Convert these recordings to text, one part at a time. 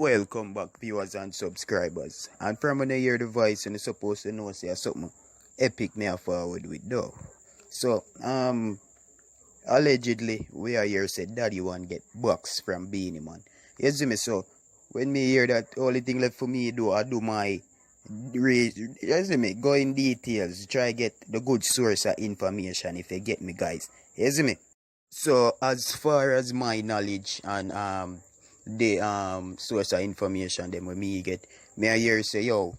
Welcome back, viewers and subscribers. And from when you hear the voice, and you're supposed to know say something epic me forward with though. So, allegedly, we are here said daddy one get bucks from Beenie man. You see me? So when me hear that, only thing left for me do, I do my you see me, go in details, try get the good source of information if you get me, guys. You see me? So as far as my knowledge and the source of information them when me get, me I hear say yo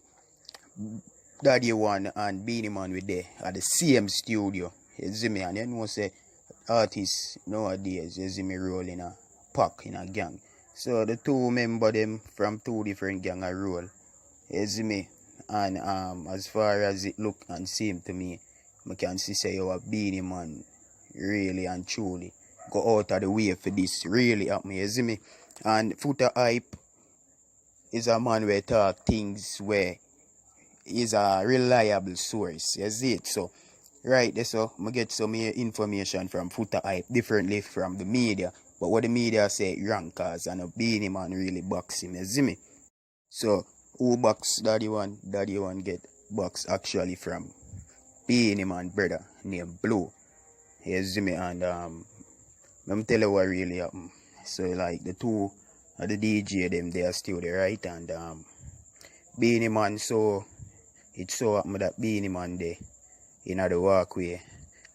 daddy one and Beenie man with there at the same studio. You see me? And you know say artists nowadays, you see me roll in a pack in a gang. So the two member them from two different gang a roll. You see me? And as far as it look and seem to me, I can see say yo a Beenie man really and truly go out of the way for this really happen. You see me? And Footer Hype is a man where talk things where is a reliable source. You see it? So right there, so I get some information from Footer Hype differently from the media. But what the media say wrong, cause and a Beenie man really box him, you see me? So who box daddy one? Daddy one get box actually from Beenie man brother named Blue. You see me? And let me tell you what really happened. So like the two of the DJ them they are still there, right? And Beenie man, so it so happened that Beenie man there in the walkway.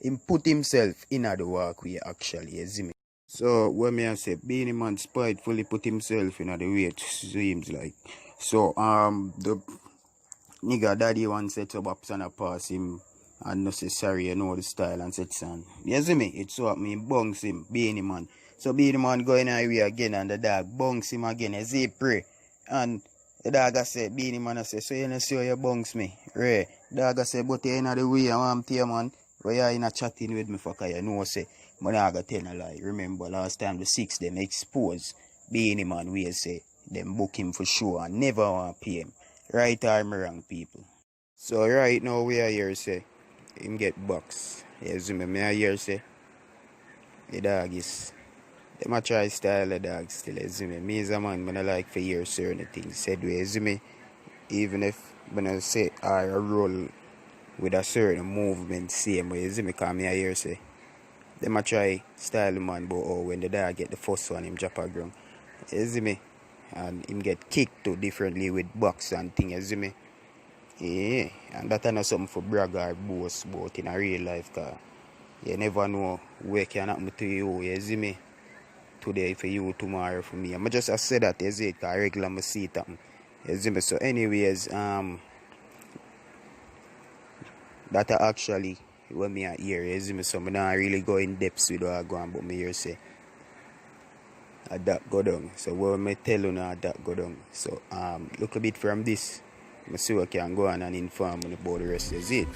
He put himself in the walkway actually, you see me? So when me I say Beenie man spitefully put himself in the way, it seems like. So the nigga daddy one set up ups and a pass him unnecessary, you know the style and set son. You see me? It so me bunks him, Beenie man. So Beenie man going away again and the dog bunks him again, you see pray. And the dog I say, Beenie man I say, so you know see how you bunks me? Ray. Dog I say, but you in the way I want to man. Where you in a chatting with me for you know say, man I got tell a lie. Remember last time the six them exposed Beenie man we say them book him for sure and never want pay him. Right or wrong people. So right now we are here say him get box. You see me I here say the dog is them a try style the dog still, you see me. Me as a man, I like for hear certain things said way, you see me. Even if when I say I roll with a certain movement same way, you see me, cause me I hear say them a try style the man but oh when the dog get the first one him drop a ground. You see me? And him get kicked to differently with box and thing, you see me? Yeah, and that not something for brag or boast about in a real life, cause you never know where can happen to you see me? Today for you, tomorrow for me. I just say that, you see it, cause regular I see it happen. You see me? So anyways, that actually when me are here, you see me? So I don't really go in depth with what I go on, but me here say that go down. So what me tell you now that go down. So look a bit from this. I see what can go on and inform you about the rest, you see it.